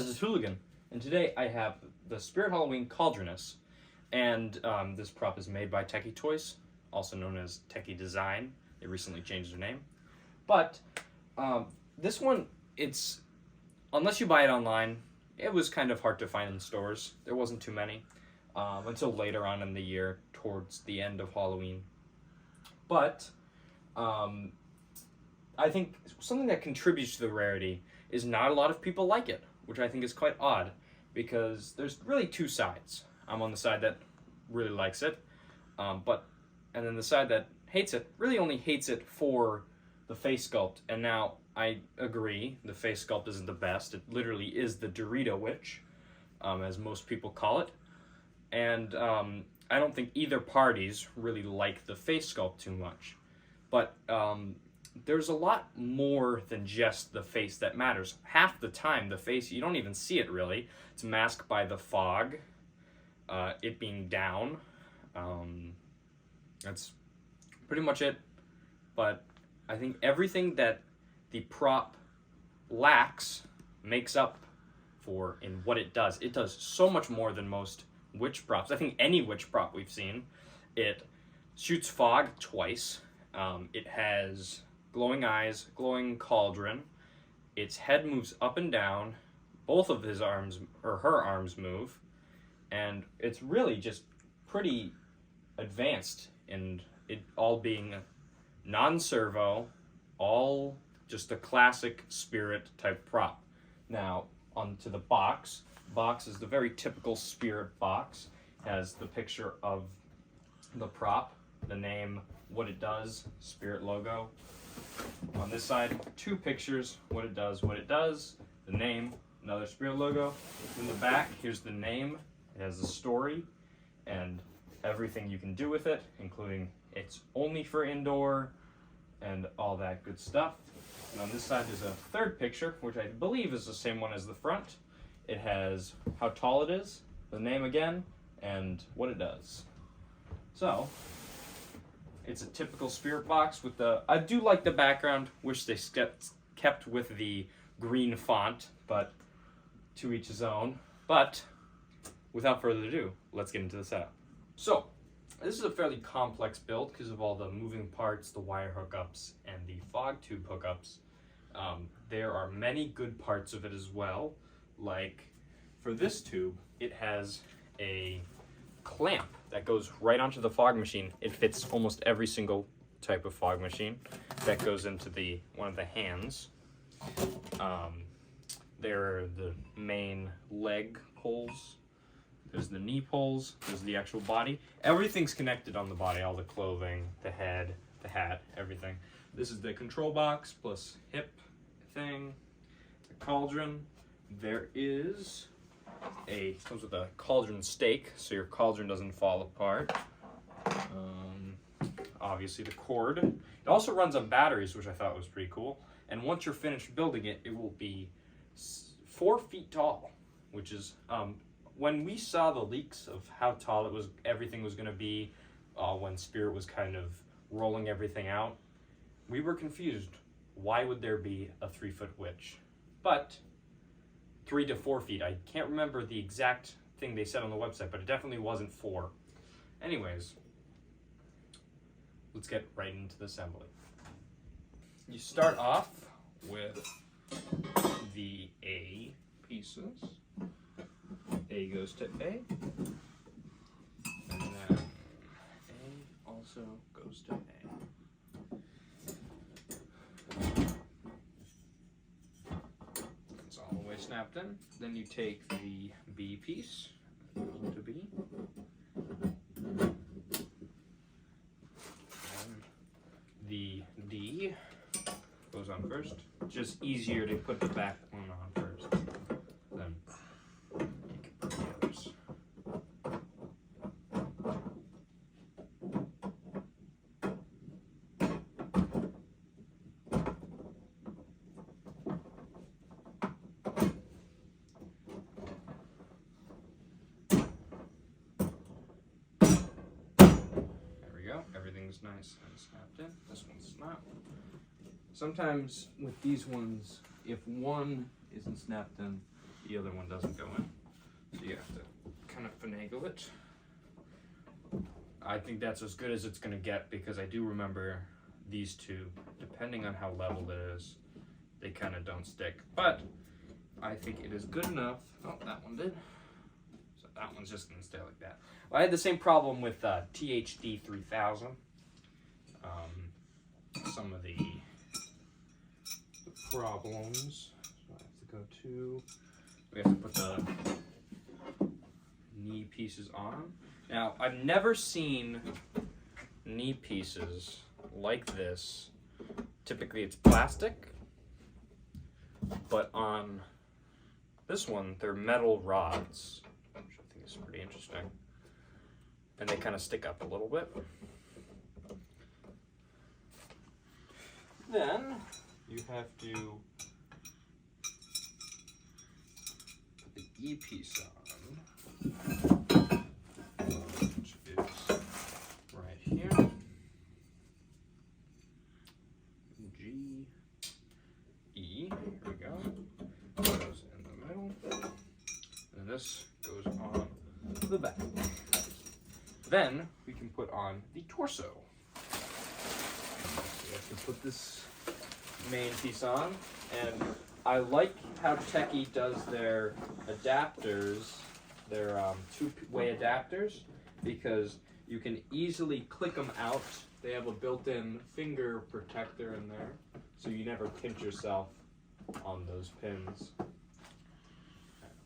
guys, it's Hooligan, and today I have the Spirit Halloween Cauldroness, and this prop is made by Techie Toys, also known as Techie Design. They recently changed their name. But this one, unless you buy it online, it was kind of hard to find in stores. There wasn't too many until later on in the year, towards the end of Halloween. But I think something that contributes to the rarity is not a lot of people like it, which I think is quite odd, because there's really two sides. I'm on the side that really likes it, and then the side that hates it really only hates it for the face sculpt. And now I agree, the face sculpt isn't the best. It literally is the Dorito Witch, as most people call it. And I don't think either parties really like the face sculpt too much. But there's a lot more than just the face that matters. Half the time, the face, you don't even see it really. It's masked by the fog, it being down. That's pretty much it. But I think everything that the prop lacks makes up for in what it does. It does so much more than most witch props. I think any witch prop we've seen. It shoots fog twice. It has glowing eyes, glowing cauldron. Its head moves up and down. Both of his arms, or her arms, move. And it's really just pretty advanced in it all being non-servo, all just a classic Spirit type prop. Now, onto the box. Box is the very typical Spirit box. Has the picture of the prop, the name, what it does, Spirit logo. On this side, two pictures, what it does, the name, another Spirit logo. In the back, here's the name. It has the story and everything you can do with it, including it's only for indoor and all that good stuff. And on this side, there's a third picture, which I believe is the same one as the front. It has how tall it is, the name again, and what it does. So, it's a typical Spirit box with I do like the background, wish they kept with the green font, but to each his own. But, without further ado, let's get into the setup. So, this is a fairly complex build because of all the moving parts, the wire hookups, and the fog tube hookups. There are many good parts of it as well. Like, for this tube, it has a clamp that goes right onto the fog machine. It fits almost every single type of fog machine. That goes into one of the hands. There are the main leg poles. There's the knee poles. There's the actual body. Everything's connected on the body. All the clothing, the head, the hat, everything. This is the control box plus hip thing. The cauldron. There is comes with a cauldron stake, so your cauldron doesn't fall apart. Obviously the cord. It also runs on batteries, which I thought was pretty cool. And once you're finished building it, it will be 4 feet tall, which is, when we saw the leaks of how tall everything was going to be, when Spirit was kind of rolling everything out, we were confused. Why would there be a 3-foot witch? But 3 to 4 feet. I can't remember the exact thing they said on the website, but it definitely wasn't 4. Anyways, let's get right into the assembly. You start off with the A pieces. A goes to A, and then A also goes to A. It's all the way snapped in. Then you take the B piece, goes to B. And the D goes on first. Just easier to put the back one on first. Then you can put the others. Everything's nice and snapped in. This one's not. Sometimes with these ones, if one isn't snapped in, the other one doesn't go in. So you have to kind of finagle it. I think that's as good as it's going to get because I do remember these two, depending on how level it is, they kind of don't stick. But I think it is good enough. Oh, that one did. So that one's just going to stay like that. Well, I had the same problem with THD 3000. Some of the problems. So I have to go to, we have to put the knee pieces on. Now, I've never seen knee pieces like this. Typically it's plastic, but on this one, they're metal rods, which I think is pretty interesting. And they kind of stick up a little bit. Then you have to put the E piece on, which is right here. G, E, here we go. Goes in the middle. And this goes on the back. Then we can put on the torso. We have to put this main piece on, and I like how Techie does their adapters, their two-way adapters, because you can easily click them out. They have a built-in finger protector in there, so you never pinch yourself on those pins.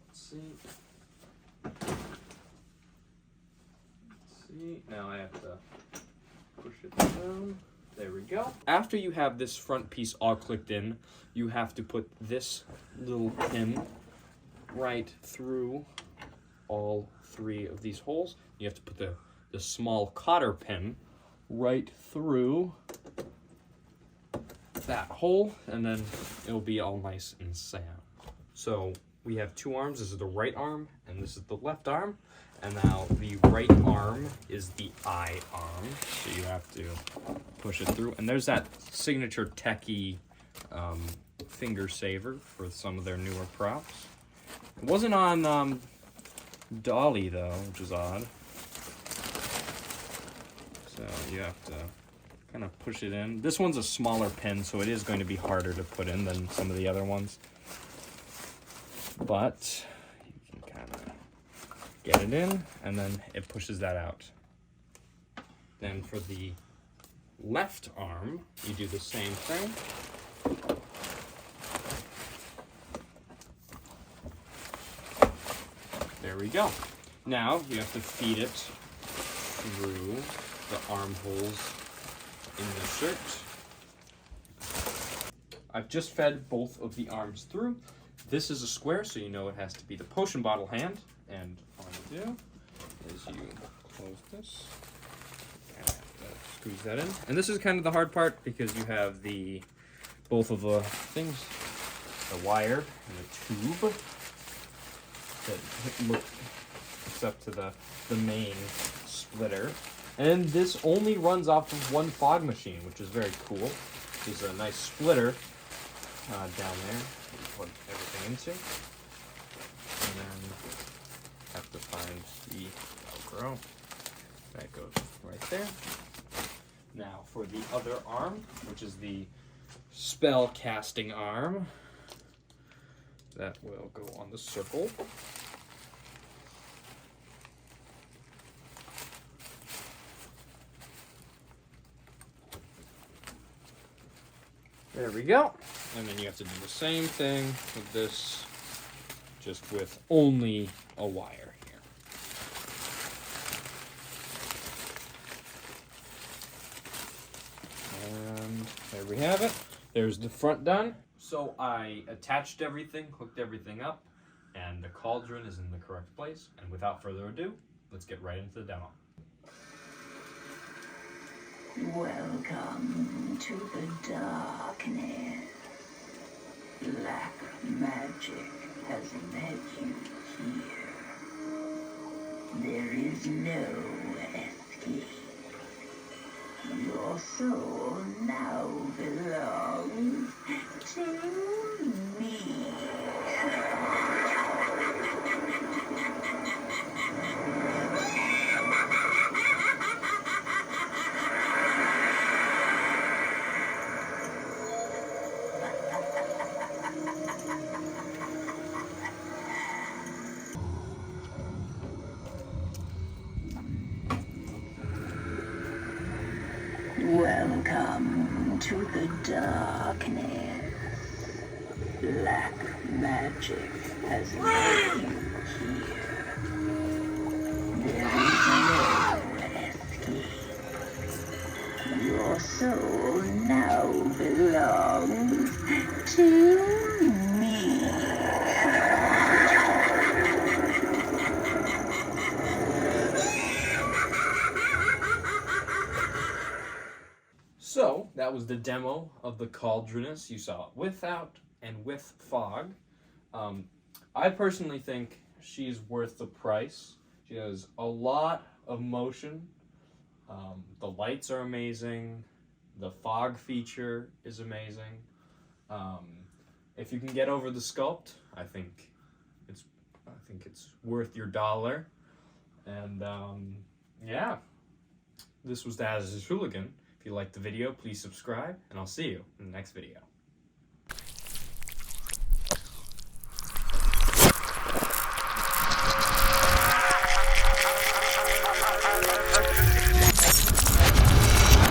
Let's see. Now I have to push it down. There we go. After you have this front piece all clicked in, you have to put this little pin right through all three of these holes. You have to put the small cotter pin right through that hole, and then it'll be all nice and sound. So we have two arms. This is the right arm, and this is the left arm. And now the right arm is the I arm, so you have to push it through. And there's that signature Techie finger saver for some of their newer props. It wasn't on Dolly though, which is odd. So you have to kind of push it in. This one's a smaller pin, so it is going to be harder to put in than some of the other ones. But you can kind of get it in, and then it pushes that out. Then for the left arm, you do the same thing. There we go. Now you have to feed it through the armholes in the shirt. I've just fed both of the arms through. This is a square, so you know it has to be the potion bottle hand. And all you do is you close this and squeeze that in. And this is kind of the hard part because you have both of the things, the wire and the tube that hooks up to the main splitter. And this only runs off of one fog machine, which is very cool. There's a nice splitter down there that you put everything into. And then have to find the Velcro. That goes right there. Now for the other arm, which is the spell casting arm, that will go on the circle. There we go. And then you have to do the same thing with this, just with only a wire here. And there we have it. There's the front done. So I attached everything, hooked everything up, and the cauldron is in the correct place. And without further ado, let's get right into the demo. Welcome to the darkness. Black magic has led you here. There is no escape. Your soul now belongs to me. Welcome to the darkness. Black magic has led you here. There is no escape. Your soul now belongs to me. So, that was the demo of the Cauldroness. You saw it without and with fog. I personally think she's worth the price. She has a lot of motion. The lights are amazing. The fog feature is amazing. If you can get over the sculpt, I think it's worth your dollar. And yeah, this was Daz's Hooligan. If you liked the video, please subscribe, and I'll see you in the next video.